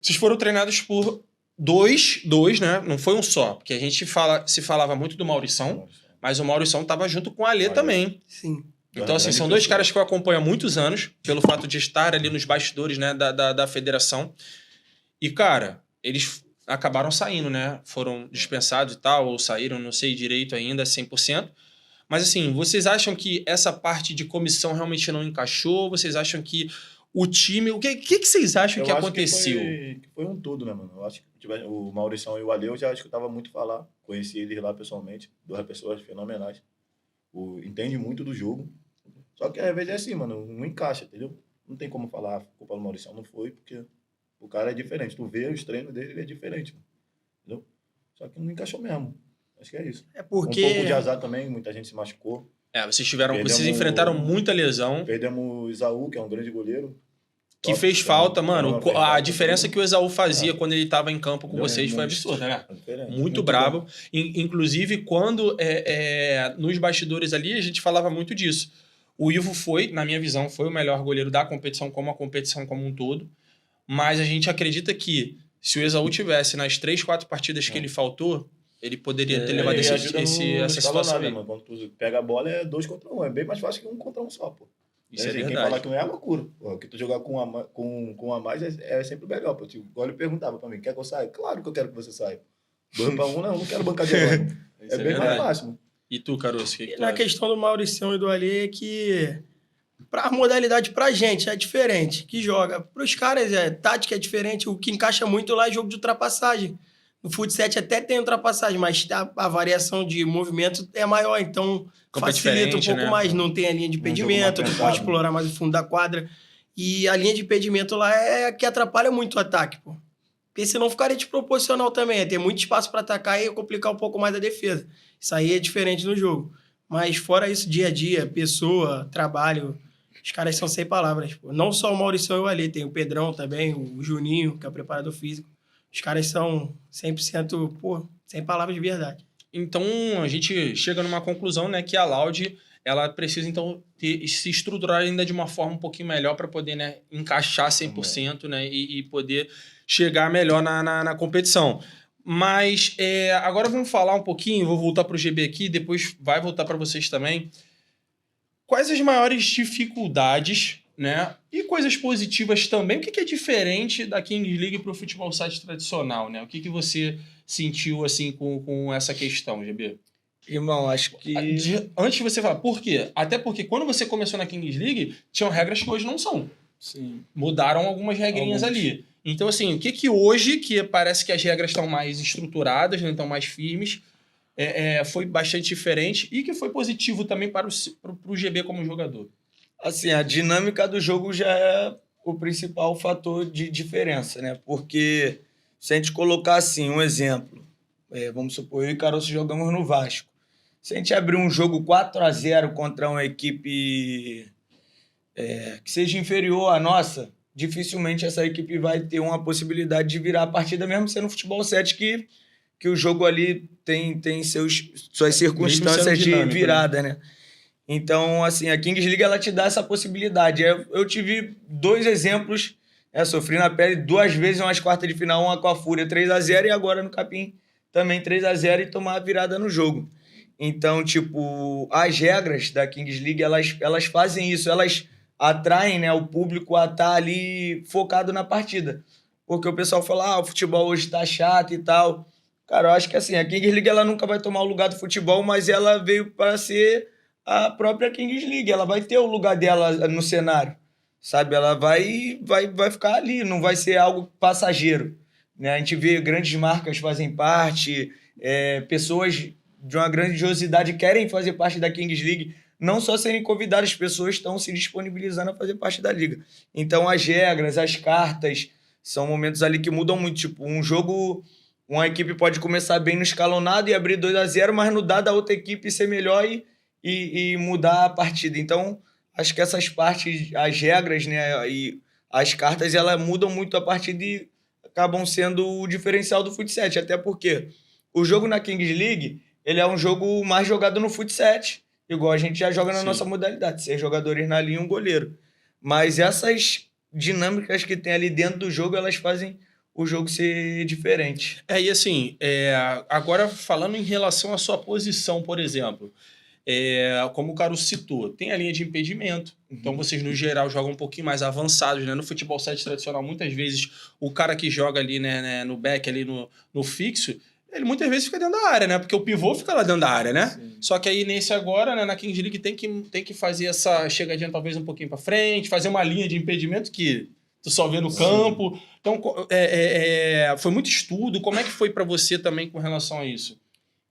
Vocês foram treinados por dois, né? Não foi um só. Porque a gente se falava muito do Maurição, mas o Maurição tava junto com o Alê também. Sim. Então, assim, são dois caras que eu acompanho há muitos anos, pelo fato de estar ali nos bastidores, né, da federação. E, cara, eles acabaram saindo, né? Foram dispensados e tal, ou saíram, não sei direito ainda, 100%. Mas, assim, vocês acham que essa parte de comissão realmente não encaixou? Vocês acham que o time... O que vocês acham que aconteceu? Que foi um todo, né, mano? Eu acho que o Maurição e o Ale, eu já escutava muito falar. Conheci eles lá pessoalmente. Duas pessoas fenomenais. Entende muito do jogo. Só que às vezes é assim, mano, não encaixa, entendeu? Não tem como falar, a culpa do Maurição não foi, porque o cara é diferente. Tu vê os treinos dele, ele é diferente, mano. Entendeu? Só que não encaixou mesmo. Acho que é isso. É porque... Um pouco de azar também, muita gente se machucou. Vocês enfrentaram muita lesão. Perdemos o Isaú, que é um grande goleiro. Que fez falta, mano. A diferença que o Esaú fazia quando ele estava em campo com vocês foi absurda, né? Muito brabo. Inclusive, quando nos bastidores ali, a gente falava muito disso. O Ivo foi, na minha visão, foi o melhor goleiro da competição, como a competição como um todo. Mas a gente acredita que se o Esaú tivesse nas 3, 4 partidas que ele faltou, ele poderia ter levado essa situação aí. Mano. Quando tu pega a bola é 2 contra 1. É bem mais fácil que 1 contra 1 só, pô. Isso é verdade. Quem falar que não é loucura. Pô, que tu jogar com a mais é sempre melhor. Pô. Tipo, igual ele perguntava pra mim, quer que eu saia? Claro que eu quero que você saia. 2 para 1, não quero bancar de agora. É bem mais fácil, mano. E tu, Caruso, o que tu Na acha? questão do Maurição e do Alê, é que pra modalidade pra gente é diferente, que joga. Pros caras, tática é diferente, o que encaixa muito lá é jogo de ultrapassagem. No futsal até tem ultrapassagem, mas a variação de movimento é maior, então facilita um pouco mais. Não tem a linha de impedimento, tu pode explorar mais o fundo da quadra. E a linha de impedimento lá é que atrapalha muito o ataque, pô. Porque senão ficaria desproporcional também. É ter muito espaço para atacar e complicar um pouco mais a defesa. Isso aí é diferente no jogo. Mas fora isso, dia a dia, pessoa, trabalho, os caras são sem palavras. Pô. Não só o Maurição e o Alê, tem o Pedrão também, o Juninho, que é o preparador físico. Os caras são 100%, pô, sem palavras de verdade. Então, a gente chega numa conclusão, né, que a Loud, ela precisa, então, se estruturar ainda de uma forma um pouquinho melhor para poder, né, encaixar 100%, né, e poder chegar melhor na competição. Mas agora vamos falar um pouquinho, vou voltar para o GB aqui, depois vai voltar para vocês também. Quais as maiores dificuldades, né, e coisas positivas também? O que é diferente da Kings League para o futebol site tradicional, né? O que você sentiu assim com essa questão, GB? Irmão, acho que... Antes de você falar, por quê? Até porque quando você começou na Kings League, tinham regras que hoje não são. Sim. Mudaram algumas regrinhas ali. Então, assim, o que hoje, que parece que as regras estão mais estruturadas, né, estão mais firmes, foi bastante diferente e que foi positivo também para o GB como jogador? Assim, a dinâmica do jogo já é o principal fator de diferença, né? Porque se a gente colocar assim, um exemplo, vamos supor, eu e Caroço jogamos no Vasco. Se a gente abrir um jogo 4-0 contra uma equipe que seja inferior à nossa, dificilmente essa equipe vai ter uma possibilidade de virar a partida, mesmo sendo futebol 7, que o jogo ali tem suas circunstâncias de virada, né? Então, assim, a Kings League, ela te dá essa possibilidade. Eu tive 2 exemplos, sofri na pele 2 vezes umas quartas de final, uma com a Fúria 3-0 e agora no Capim também 3-0 e tomar a virada no jogo. Então, tipo, as regras da Kings League, elas fazem isso, elas atraem, né, o público a estar ali focado na partida. Porque o pessoal fala, o futebol hoje tá chato e tal. Cara, eu acho que assim, a Kings League ela nunca vai tomar o lugar do futebol, mas ela veio para ser a própria Kings League. Ela vai ter o lugar dela no cenário, sabe? Ela vai ficar ali, não vai ser algo passageiro, né? A gente vê grandes marcas fazem parte, pessoas de uma grandiosidade querem fazer parte da Kings League, não só serem convidadas, as pessoas estão se disponibilizando a fazer parte da liga. Então as regras, as cartas, são momentos ali que mudam muito. Tipo, um jogo, uma equipe pode começar bem no escalonado e abrir 2-0, mas no dado a outra equipe ser melhor e mudar a partida. Então, acho que essas partes, as regras, né, e as cartas, elas mudam muito a partida e acabam sendo o diferencial do futsal. Até porque o jogo na Kings League, ele é um jogo mais jogado no futsal, igual a gente já joga na nossa modalidade, 6 jogadores na linha e um goleiro. Mas essas dinâmicas que tem ali dentro do jogo, elas fazem o jogo ser diferente. E assim, agora falando em relação à sua posição, por exemplo, como o Caruso citou, tem a linha de impedimento. Então vocês, no geral, jogam um pouquinho mais avançados, né? No futebol 7 tradicional, muitas vezes, o cara que joga ali, né, no back, ali no fixo, ele muitas vezes fica dentro da área, né? Porque o pivô fica lá dentro da área, né? Sim. Só que aí, nesse agora, né, na Kings League, tem que fazer essa chegadinha talvez um pouquinho pra frente, fazer uma linha de impedimento que tu só vê no campo. Então, foi muito estudo. Como é que foi pra você também com relação a isso?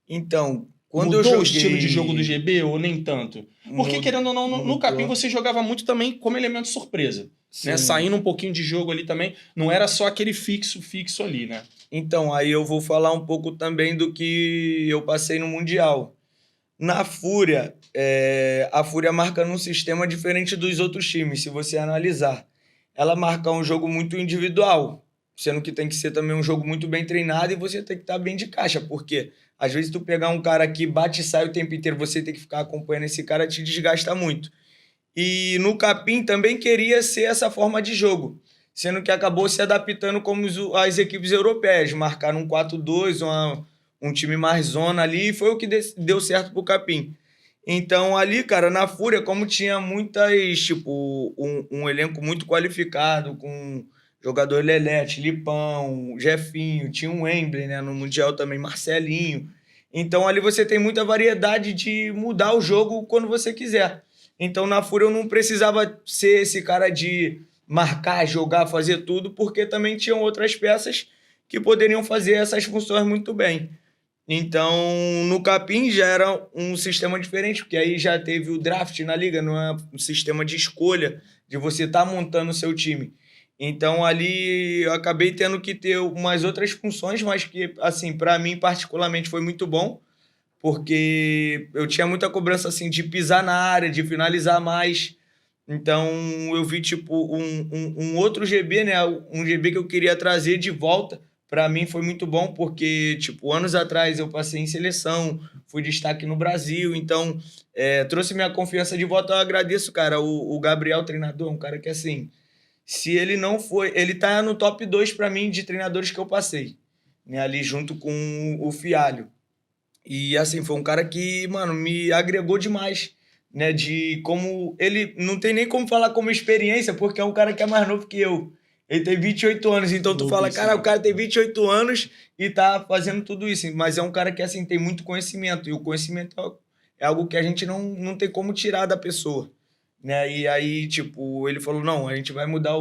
Então, quando Mudou eu joguei... o estilo de jogo do GB ou nem tanto? Porque, querendo ou não, no Capim você jogava muito também como elemento surpresa. Né? Saindo um pouquinho de jogo ali também, não era só aquele fixo ali, né? Então, aí eu vou falar um pouco também do que eu passei no Mundial. Na Fúria, a Fúria marca num sistema diferente dos outros times, se você analisar. Ela marca um jogo muito individual, sendo que tem que ser também um jogo muito bem treinado e você tem que estar bem de caixa, porque às vezes tu pegar um cara que bate e sai o tempo inteiro, você tem que ficar acompanhando esse cara, te desgasta muito. E no Capim também queria ser essa forma de jogo, sendo que acabou se adaptando como as equipes europeias, marcaram um 4-2, um time mais zona ali, e foi o que deu certo pro Capim. Então ali, cara, na Fúria, como tinha muitas, tipo, um elenco muito qualificado, com jogador Lelete, Lipão, Jefinho, tinha um Wembley, né, no Mundial também, Marcelinho. Então ali você tem muita variedade de mudar o jogo quando você quiser. Então na Fúria eu não precisava ser esse cara de marcar, jogar, fazer tudo, porque também tinham outras peças que poderiam fazer essas funções muito bem. Então, no Capim já era um sistema diferente, porque aí já teve o draft na liga, não é um sistema de escolha, de você estar montando o seu time. Então, ali eu acabei tendo que ter umas outras funções, mas que, assim, para mim particularmente foi muito bom, porque eu tinha muita cobrança, assim, de pisar na área, de finalizar mais. Então, eu vi, tipo, um outro GB, né? Um GB que eu queria trazer de volta. Para mim foi muito bom, porque, tipo, anos atrás eu passei em seleção, fui destaque no Brasil, então trouxe minha confiança de volta. Eu agradeço, cara, o Gabriel, treinador, um cara que, assim, se ele não foi... Ele tá no top 2 para mim de treinadores que eu passei, né? Ali junto com o Fialho. E, assim, foi um cara que, mano, me agregou demais, né? De como... Ele não tem nem como falar como experiência, porque é um cara que é mais novo que eu. Ele tem 28 anos, então tu fala, cara, o cara tem 28 anos e tá fazendo tudo isso. Mas é um cara que, assim, tem muito conhecimento. E o conhecimento é algo que a gente não tem como tirar da pessoa, né? E aí, tipo, ele falou, não, a gente vai mudar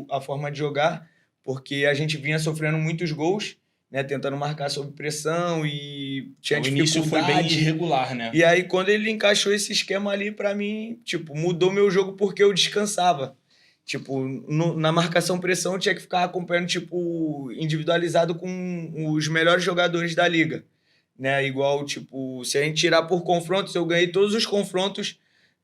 a forma de jogar, porque a gente vinha sofrendo muitos gols, né? Tentando marcar sob pressão e tinha O dificuldade. início foi bem irregular, né? E aí, quando ele encaixou esse esquema ali, pra mim, tipo, mudou meu jogo porque eu descansava. Tipo, na marcação pressão eu tinha que ficar acompanhando, tipo, individualizado com os melhores jogadores da liga, né? Igual, tipo, se a gente tirar por confrontos, eu ganhei todos os confrontos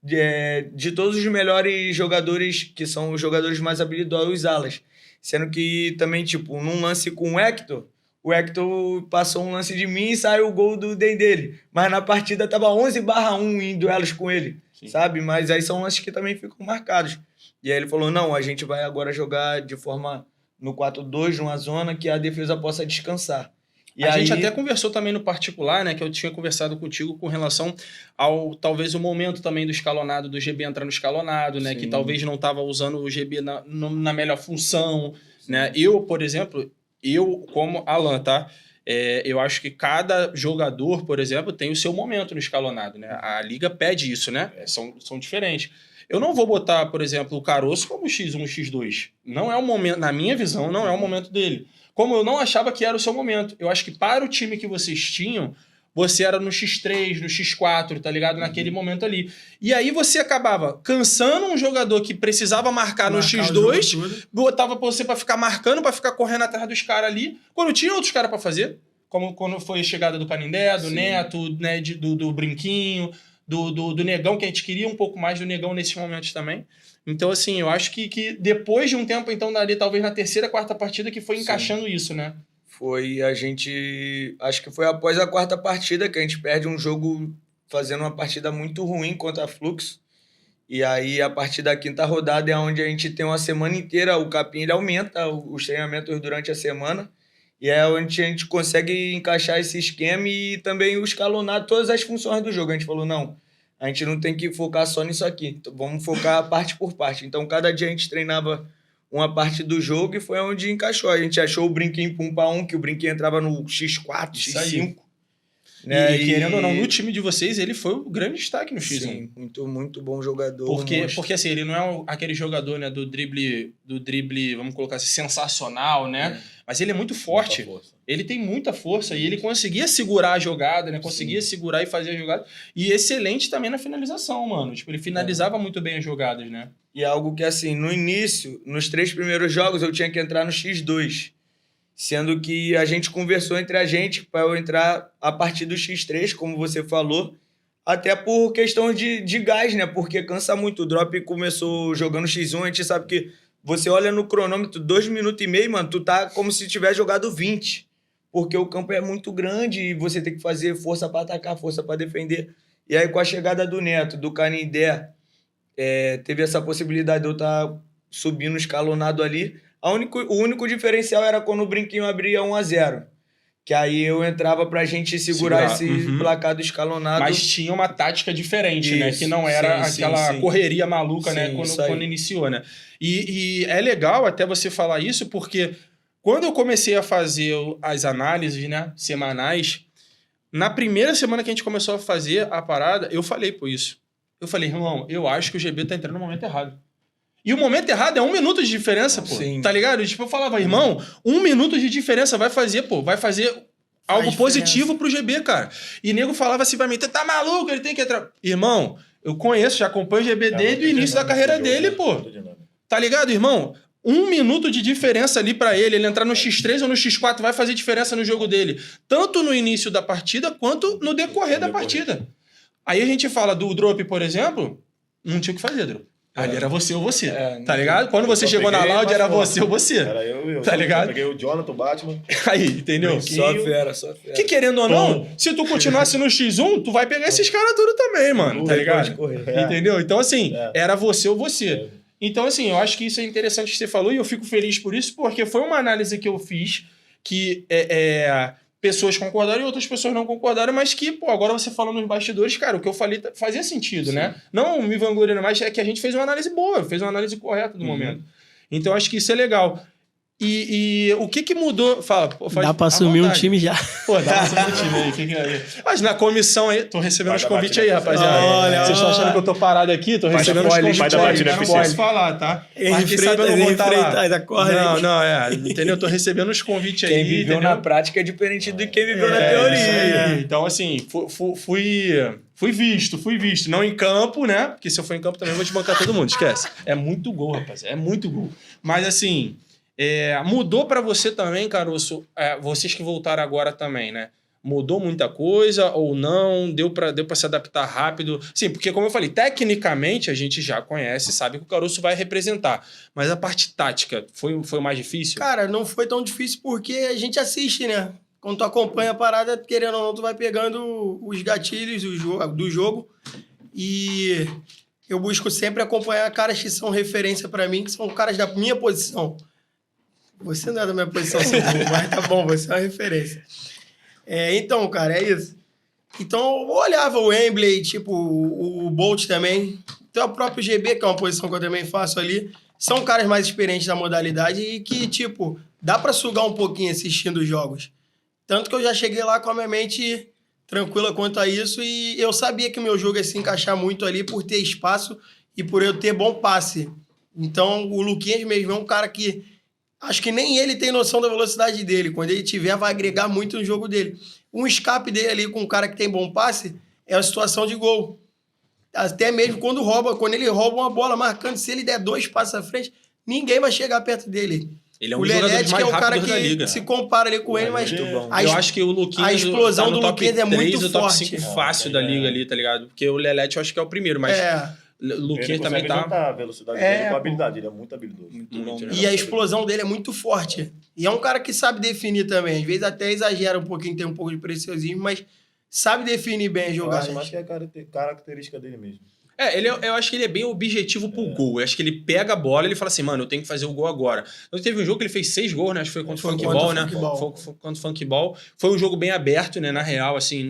de todos os melhores jogadores, que são os jogadores mais habilidosos, os alas. Sendo que também, tipo, num lance com o Hector passou um lance de mim e saiu o gol do dele. Mas na partida tava 11/1 em duelos com ele, Sim. sabe? Mas aí são lances que também ficam marcados. E aí ele falou, não, a gente vai agora jogar de forma no 4-2, numa zona que a defesa possa descansar. E a aí... gente até conversou também no particular, né, que eu tinha conversado contigo com relação ao, talvez, o momento também do escalonado, do GB entrar no escalonado, né, Sim. que talvez não estava usando o GB na melhor função, né. Eu, por exemplo, como Alan, tá? Eu acho que cada jogador, por exemplo, tem o seu momento no escalonado, né? A liga pede isso, né? São diferentes. Eu não vou botar, por exemplo, o Caroço como X1, X2. Não é o momento, na minha visão, não é o momento dele. Como eu não achava que era o seu momento. Eu acho que para o time que vocês tinham, você era no X3, no X4, tá ligado? Naquele momento ali. E aí você acabava cansando um jogador que precisava marcar no X2, botava você pra ficar marcando, pra ficar correndo atrás dos caras ali, quando tinha outros caras pra fazer. Como quando foi a chegada do Canindé, do Neto, né, do Brinquinho, do Negão, que a gente queria um pouco mais do Negão nesses momentos também. Então, assim, eu acho que depois de um tempo, então, dali, talvez na terceira, quarta partida, que foi encaixando isso, né? Foi, acho que foi após a quarta partida que a gente perde um jogo fazendo uma partida muito ruim contra a Flux. E aí, a partir da 5ª rodada é onde a gente tem uma semana inteira, o Capim ele aumenta os treinamentos durante a semana, e é onde a gente consegue encaixar esse esquema e também escalonar todas as funções do jogo. A gente falou, não, a gente não tem que focar só nisso aqui, então, vamos focar parte por parte. Então, cada dia a gente treinava uma parte do jogo e foi onde encaixou. A gente achou o brinquinho pum para um, que o brinquinho entrava no X4, Isso aí. X5. Né? E querendo ou não, no time de vocês, ele foi o grande destaque no X1. Sim, muito bom jogador. Porque assim, ele não é aquele jogador, né, do drible, vamos colocar assim, sensacional, né? Mas ele é muito forte. Ele tem muita força e ele conseguia segurar a jogada, né? Conseguia segurar e fazer a jogada. E excelente também na finalização, mano. Tipo, ele finalizava muito bem as jogadas, né? E algo que, assim, no início, nos 3 primeiros jogos, eu tinha que entrar no X2. Sendo que a gente conversou entre a gente para eu entrar a partir do X3, como você falou, até por questão de gás, né? Porque cansa muito. O Drop começou jogando X1, a gente sabe que você olha no cronômetro, 2 minutos e meio, mano, tu tá como se tivesse jogado 20. Porque o campo é muito grande e você tem que fazer força para atacar, força para defender. E aí, com a chegada do Neto, do Canindé, teve essa possibilidade de eu estar subindo escalonado ali. O único diferencial era quando o brinquinho abria 1-0. Que aí eu entrava pra gente segurar esse placar do escalonado. Mas tinha uma tática diferente, né? Que não era aquela correria maluca, né? Quando iniciou, né? E é legal até você falar isso, porque quando eu comecei a fazer as análises, né, semanais, na primeira semana que a gente começou a fazer a parada, eu falei por isso. Eu falei, irmão, eu acho que o GB tá entrando no momento errado. E o momento errado é 1 minuto de diferença, pô. Sim. Tá ligado? Tipo, eu falava, irmão, 1 minuto de diferença vai fazer algo positivo pro GB, cara. E nego falava assim pra mim, tá maluco, ele tem que entrar... Irmão, eu conheço, já acompanho o GB desde o início da carreira dele, pô. Tá ligado, irmão? 1 minuto de diferença ali pra ele entrar no X3 ou no X4 vai fazer diferença no jogo dele. Tanto no início da partida, quanto no decorrer da partida. Aí a gente fala do Drop, por exemplo, não tinha o que fazer, Drop. Ali era você ou você, tá ligado? Quando você chegou na Loud, era você ou você. Era eu. Tá ligado? Eu peguei o Jonathan, o Batman. Aí, entendeu? Só fera. Que querendo ou não, se tu continuasse no X1, tu vai pegar esses caras tudo também, mano, tá ligado? Entendeu? Então, assim, era você ou você. Então, assim, eu acho que isso é interessante que você falou e eu fico feliz por isso, porque foi uma análise que eu fiz que pessoas concordaram e outras pessoas não concordaram, mas que, pô, agora você falando nos bastidores, cara, o que eu falei fazia sentido, né? Não me vangloriando, mas é que a gente fez uma análise boa, fez uma análise correta do momento. Então, acho que isso é legal. E o que mudou? Fala, pô, dá pra assumir um time já. Pô, dá pra assumir um time aí. Que é aí? Mas na comissão aí, tô recebendo os convites aí, rapaziada. Olha, vocês estão achando que eu tô parado aqui? Tô recebendo os convites aí. Não posso falar, tá? Mas quem sabe eu não vou estar lá. Não, entendeu? Tô recebendo os convites aí. Quem viveu na prática é diferente do que viveu na teoria. Então, assim, fui visto. Não em campo, né? Porque se eu for em campo também eu vou desbancar todo mundo, esquece. É muito gol, rapaziada. É muito gol. Mas, assim... mudou pra você também, Caroço, vocês que voltaram agora também, né? Mudou muita coisa ou não? Deu pra se adaptar rápido? Sim, porque como eu falei, tecnicamente a gente já conhece, sabe que o Caroço vai representar. Mas a parte tática foi mais difícil? Cara, não foi tão difícil porque a gente assiste, né? Quando tu acompanha a parada, querendo ou não, tu vai pegando os gatilhos do jogo. E eu busco sempre acompanhar caras que são referência pra mim, que são caras da minha posição. Você não é da minha posição, mas tá bom, você é uma referência. Então, cara, é isso. Então, eu olhava o Wembley, tipo, o Bolt também. Então, o próprio GB, que é uma posição que eu também faço ali. São caras mais experientes na modalidade e que, tipo, dá pra sugar um pouquinho assistindo os jogos. Tanto que eu já cheguei lá com a minha mente tranquila quanto a isso e eu sabia que o meu jogo ia se encaixar muito ali por ter espaço e por eu ter bom passe. Então, o Luquinhas mesmo é um cara que... Acho que nem ele tem noção da velocidade dele. Quando ele tiver, vai agregar muito no jogo dele. Um escape dele ali com um cara que tem bom passe é a situação de gol. Até mesmo quando ele rouba uma bola marcando, se ele der 2 passos à frente, ninguém vai chegar perto dele. Ele é um dos jogadores mais rápidos da liga. Se compara ali com ele, mas... Eu acho que o Luquinhas... A explosão do Luquinhas é muito forte. O top 5 fácil da liga ali, tá ligado? Porque o Lelete eu acho que é o primeiro, mas... Luquinhas também tá... a velocidade dele com a habilidade, ele é muito habilidoso. E a explosão dele é muito forte. E é um cara que sabe definir também. Às vezes até exagera um pouquinho, tem um pouco de preciosismo, mas sabe definir bem as jogadas. Eu acho que é a característica dele mesmo. Eu acho que ele é bem objetivo pro gol. Eu acho que ele pega a bola e ele fala assim, mano, eu tenho que fazer o gol agora. Então teve um jogo que ele fez 6 gols, né? Acho que foi contra o Funkball, né? Foi contra o Funkball. Foi um jogo bem aberto, né? Na real, assim,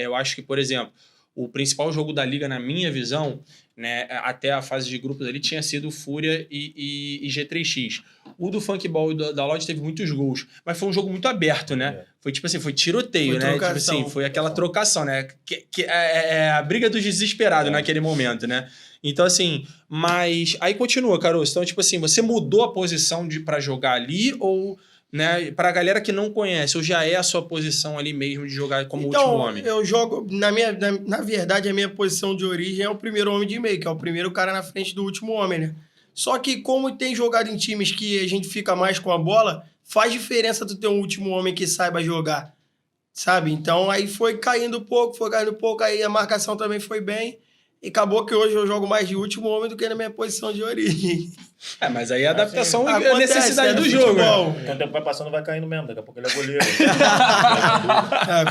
eu acho que, por exemplo, o principal jogo da Liga, na minha visão, né, até a fase de grupos ali, tinha sido Fúria e G3X. O do Funkball e da Lodge teve muitos gols, mas foi um jogo muito aberto, né? Foi tipo assim, foi tiroteio, foi né? Trocação. Tipo assim, foi aquela trocação, né? Que é a briga dos desesperados naquele momento, né? Então, assim, mas aí continua, Caroço. Então, tipo assim, você mudou a posição pra jogar ali ou, né, pra galera que não conhece, ou já é a sua posição ali mesmo de jogar como último homem? Eu jogo, na verdade, a minha posição de origem é o primeiro homem de meio, que é o primeiro cara na frente do último homem, né? Só que como tem jogado em times que a gente fica mais com a bola, faz diferença tu ter um último homem que saiba jogar, sabe? Então aí foi caindo pouco, aí a marcação também foi bem. E acabou que hoje eu jogo mais de último homem do que na minha posição de origem. Mas aí a adaptação e a Acontece, necessidade do futebol. jogo. Então o tempo vai passando, vai caindo mesmo. Daqui a pouco ele é goleiro.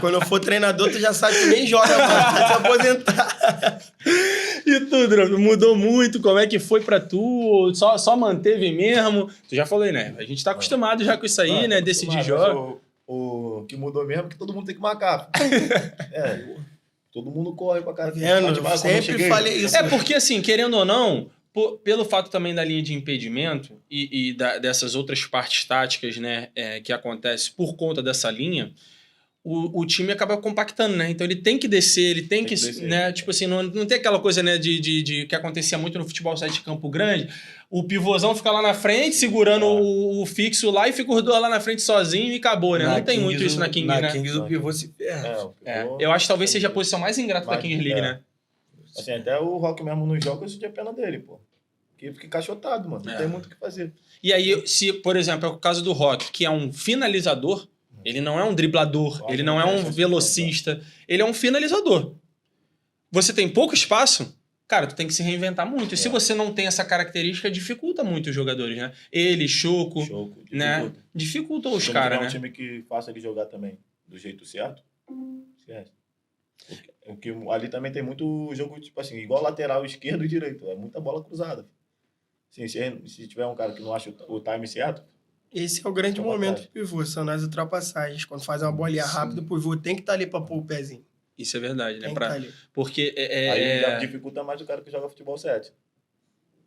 Quando eu for treinador, tu já sabe que nem joga mais, vai se aposentar. E tu, Drogo, mudou muito? Como é que foi pra tu? Só manteve mesmo? Tu já falou, né? A gente tá acostumado já com isso aí, né? Decidir jogos. O que mudou mesmo é que todo mundo tem que marcar. Todo mundo corre pra cara. Sempre falei isso. Porque, assim, querendo ou não, pelo fato também da linha de impedimento e dessas outras partes táticas, né, que acontece por conta dessa linha, o time acaba compactando, né? Então ele tem que descer, ele tem que descer, né? Tipo assim, não tem aquela coisa, né, de que acontecia muito no futebol 7 de Campo Grande. O pivôzão fica lá na frente, segurando o fixo lá e fica os dois lá na frente sozinho e acabou, né? Não tem muito isso na King, né? Na Kings o pivô se ferra. Eu acho que talvez seja a posição mais ingrata da King League, né? Assim, até o Rock mesmo nos jogos, isso é pena dele, pô. Porque fica encaixotado, mano. Não tem muito o que fazer. E aí, se, por exemplo, é o caso do Rock, que é um finalizador, ele não é um driblador, ele não é um velocista, ele é um finalizador. Você tem pouco espaço, cara, tu tem que se reinventar muito. E se você não tem essa característica, dificulta muito os jogadores, né? Ele, Choco, né? Dificulta os caras, né? Um time que faça ele jogar também do jeito certo, esquece. Porque ali também tem muito jogo, tipo assim, igual lateral esquerdo e direito. É muita bola cruzada. Assim, se tiver um cara que não acha o time certo... Esse é o grande momento do pivô, são nas ultrapassagens. Quando faz uma bolinha rápida, o pivô tem que estar ali pra pôr o pezinho. Isso é verdade, né? Ali. Porque aí já dificulta mais o cara que joga futebol 7.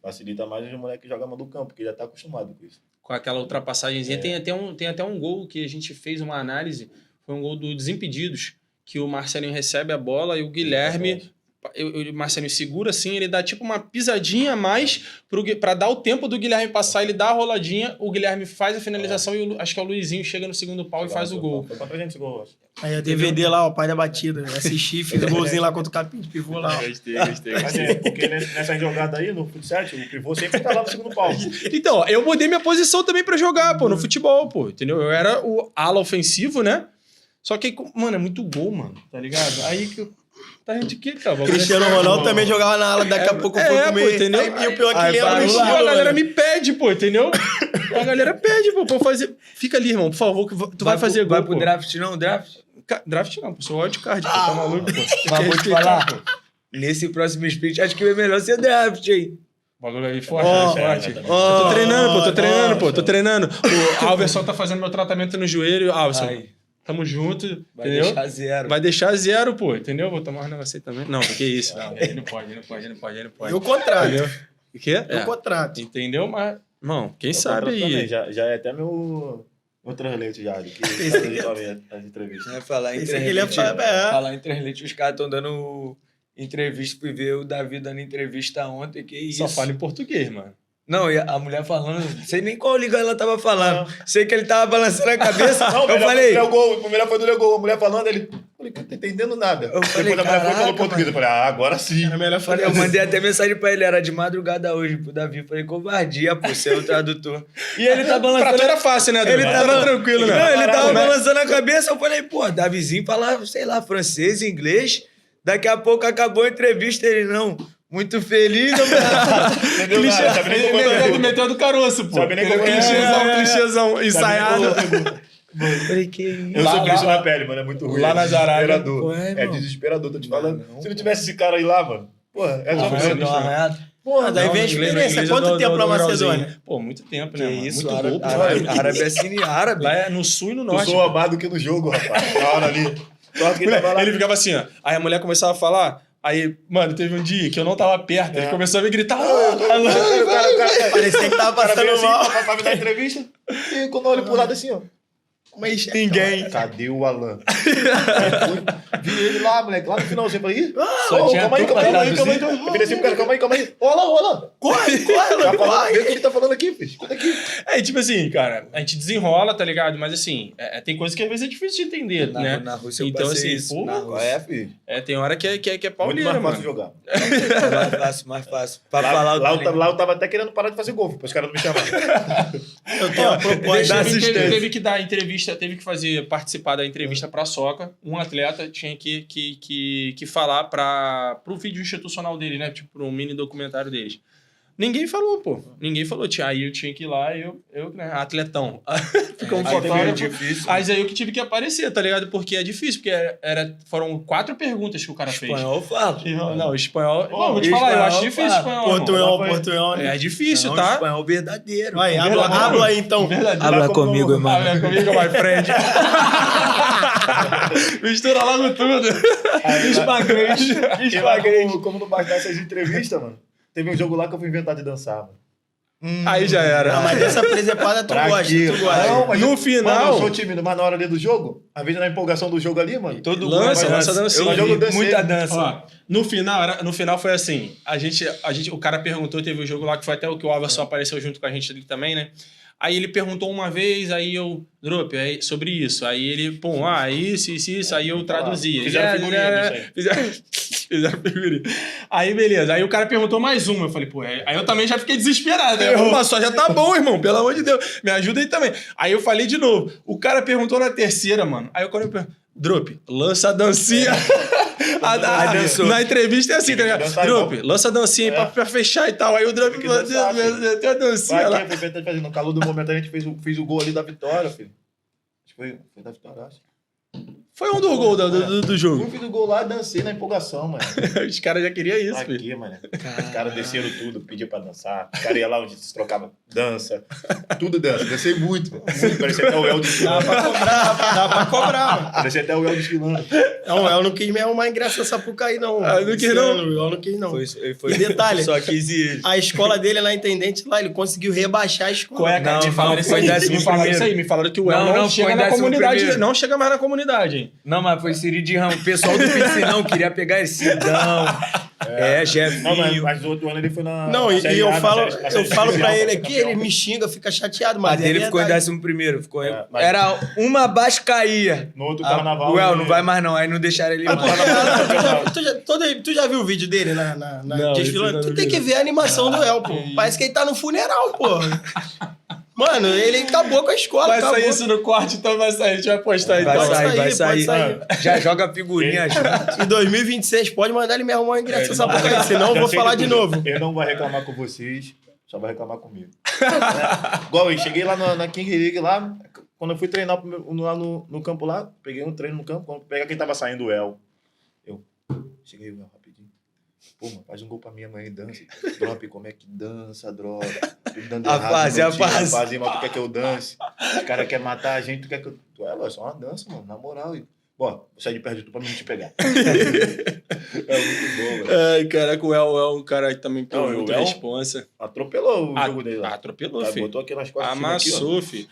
Facilita mais o moleque que joga no campo, porque já tá acostumado com isso. Com aquela ultrapassagenzinha. Tem até um gol que a gente fez uma análise, foi um gol do Desimpedidos, que o Marcelinho recebe a bola e o Guilherme... O Marcelinho segura assim, ele dá tipo uma pisadinha a mais pra dar o tempo do Guilherme passar, ele dá a roladinha, o Guilherme faz a finalização e acho que é o Luizinho chega no segundo pau e faz o gol. Foi contra a gente esse gol, acho. Aí a DVD lá, o pai da batida, assisti, fiz o golzinho lá contra o capim de pivô lá. Gostei. Mas porque nessa jogada aí, no futsal, o pivô sempre tá lá no segundo pau. Então, eu mudei minha posição também pra jogar, pô, no futebol, pô, entendeu? Eu era o ala ofensivo, né? Só que, mano, é muito gol, mano, tá ligado? Aí que eu... Tá de quê, cara? Cristiano Ronaldo também jogava na ala, daqui a pouco foi comer. Pô, entendeu? Aí, e o pior é que ele era no estilo, a galera me pede, pô, entendeu? A galera pede, pô, pra eu fazer... Fica ali, irmão, por favor, que tu vai fazer gol, vai pro draft não, draft? Draft não, pô, sou wildcard, pô, tá maluco, pô. Mas vou te falar, nesse próximo split, acho que é melhor ser draft, hein? O bagulho aí forte, forte. Eu tô treinando. O Alverson tá fazendo meu tratamento no joelho. Alverson, tamo junto, entendeu? Deixar zero. Vai deixar zero, pô, entendeu? Vou tomar um negócio aí também. Não, que isso. Não, ele não pode. Eu contrato. O quê? Eu contrato. Entendeu? Mas, irmão, quem sabe aí. Já é até meu translate já, que as entrevistas. Falar em translate, os caras estão dando entrevista, fui ver o Davi dando entrevista ontem, que isso. Só fala em português, mano. Não, e a mulher falando, não sei nem qual liga ela tava falando. Sei que ele tava balançando a cabeça. Não, eu falei. O melhor foi do Legol, a mulher falando, ele. Falei, não tô entendendo nada. Eu falei, depois a mulher falou português. Eu falei, agora sim. Eu mandei até mensagem pra ele, era de madrugada hoje pro Davi. Eu falei, covardia, pô, ser o tradutor. E ele tá balançando. Pra tu era fácil, né, Ele tava tranquilo, né? Não, ele tava balançando a cabeça. Eu falei, pô, Davizinho fala, sei lá, francês, inglês. Daqui a pouco acabou a entrevista, ele não. Muito feliz, Ele meteu do caroço, pô. Sabe nem como clichêzão, ensaiado. Falei, que isso? Eu sofri isso na pele, mano, é muito ruim. Lá na Arábia. É desesperador, tô te falando. Se não tivesse esse cara aí lá, mano, Pô, é só Arranhado, você. arranhado. Porra, daí Não, vem a no inglês- experiência. no inglês Quanto eu dou- tempo dou pra um grauzinho. Macedônia? Pô, muito tempo, Que né, mano? isso, Muito gol, pô. árabe é sini árabe. Lá é no sul e no Tu norte. soa mais do que no jogo, rapaz. Na hora ali. Só que ele tava lá. Ele ficava assim, ó. Aí a mulher começava a falar. Aí, mano, teve um dia que eu não tava perto. Ele começou a me gritar. Parecia que tava Cara, veio passando assim, mal. pra me dar entrevista. E quando eu olho pro lado assim, ó. Mas Ninguém. Cadê o Alan? Vi ele lá, moleque, lá no finalzinho. Falei, ih, Só tinha calma aí, tu calma pra aí. traduzir. Eu virei assim pro cara, calma aí. Ô, Alan. corre, Tá Alan, falando, vê o que corre. ele tá falando aqui, filho. Escuta aqui. É, tipo assim, cara, a gente desenrola, tá ligado? Mas assim, tem coisas que às vezes é difícil de entender, né? Na Rússia eu Então, passei assim, isso. pô, Na Rússia. filho. tem hora que é Muito pauleira, mais fácil mano. jogar. Mais fácil. Pra falar o treino. Lá eu tava até querendo parar de fazer gol, para os caras não me chamarem. Eu tenho uma proposta. Dá Teve, assistência. teve que dar entrevista, teve que participar da entrevista pra Soca. Um atleta tinha que falar pro vídeo institucional dele, né? Tipo, pro mini documentário deles. Ninguém falou, pô. Ninguém falou. Aí eu tinha que ir lá, eu né, atletão. Ficou um Aí também é fotógrafo. difícil. Mas aí eu que tive que aparecer, tá ligado? Porque é difícil, porque foram 4 perguntas que o cara Espanhol eu falo. fez. Não, espanhol. Pô, Bom, vou te falar, eu acho espanhol, difícil espanhol. irmão. Portunhol, É difícil, Não, tá? espanhol verdadeiro. Vai, Verdade. habla aí então. Verdade. Habla comigo, irmão. Habla comigo, my friend. Mistura logo tudo. Como não bastar essas entrevistas, mano. Teve um jogo lá que eu fui inventar de dançar, mano. Aí já era. Ah, mas dessa presepada tu Pra gosta, quê? tu gosta. Não, mas No eu- final- Mano, eu sou tímido, mas na hora ali do jogo, às vezes na empolgação do jogo ali, mano. Todo Lança, mundo lança dancinha. Eu Jogo vi dancinha. muita dança. Ó, no final foi assim, o cara perguntou, teve um jogo lá que foi até o que o Everson apareceu junto com a gente ali também, né? Aí ele perguntou uma vez, aí eu, Drop, aí, sobre isso. Aí ele, pum, isso, aí eu traduzia. Fizeram figurinha disso aí. Fizeram figurinha. Aí, beleza. Aí o cara perguntou mais uma. Eu falei, pô, aí eu também já fiquei desesperado. Né? Uma só já tá bom, irmão, pelo amor de Deus. Me ajuda aí também. Aí eu falei de novo. O cara perguntou na terceira, mano. Aí quando eu pergunto, Drop, lança a dancinha. dançou. Na entrevista é assim, tá ligado? Dançar Drop, igual. lança a dancinha aí pra fechar e tal. Aí o Drop Tem que dançar, tem a dancinha lá. Vai aqui, fazendo. No calor do momento a gente fez o gol ali da vitória, filho. Acho que foi da vitória, acho. Foi um do gol do jogo. Eu fiz o gol lá e dancei na empolgação, mano. Os caras já queriam isso, Pra filho. quê, mano? Os caras desceram tudo, pediam pra dançar. Os caras iam lá onde se trocava dança. Tudo dança. Dancei muito, mano. Parecia até o El Dá desfilando. pra cobrar, rapaz, dá pra cobrar, mano. Parecia até o El desfilando. Não, eu não quis me arrumar ingresso nessa Sapucaí, não. Ah, não quis, não? Eu não quis, não. Foi E detalhe, Só quis ir. a escola dele lá, Intendente, lá, ele conseguiu rebaixar a escola. Qual é, cara? Não, Me falaram não, isso foi aí. décimo Me falaram primeiro. isso aí. Me falaram que o El Não, não não, chega foi na décimo comunidade. primeiro. Não chega mais na comunidade, hein? Não, mas foi Siri de Ramos. O pessoal do Piscinão queria pegar esse Sidão. Não, Jefinho. mas o outro ano ele foi na. Não, na e Série eu A, na falo, série- na eu série falo pra especial, ele foi aqui, campeão. ele me xinga, fica chateado, Mas mas ele é ficou em verdade. 11º. Ficou... mas- Era uma abaixo caía. No outro carnaval. Ué, ele- não vai mais não. Aí não deixaram ele ir Ah, mais. tu já viu o vídeo dele na Não, desfilando? esse eu Tu não tem vi, que não. ver a animação do El, pô. Parece que ele tá no funeral, pô. Mano, ele acabou com a escola, Vai acabou. sair isso no corte, então vai sair. A gente vai postar Vai então. Pode sair, vai sair, sair. pode Já joga figurinha junto. Em 2026, pode mandar ele me arrumar um ingresso nessa não vai- Sapucaí, senão eu Já vou sei falar que de tudo. novo. Ele não vai reclamar com vocês, só vai reclamar comigo. Né? Igual eu cheguei lá na King League lá, quando eu fui treinar lá no campo lá, peguei um treino no campo, quando pegar quem tava saindo o El. Eu cheguei o El rapidinho. Pô, mano, faz um gol pra minha mãe, dança. Drop, como é que dança, Drop? Tudo dando A errado, fase, não a tinha, fase. mas tu quer que eu dance? Os caras querem matar a gente, tu quer que eu... Tu é só uma dança, mano, na moral. Bom, vou sair de perto de tu pra mim te pegar. É muito bom, velho. Ai, caraca, o El é um cara que também tem Não, muita o El- responsa. Atropelou o jogo dele lá. Atropelou, Aí filho. botou aqui nas costas. aqui, ó. Amassou, filho.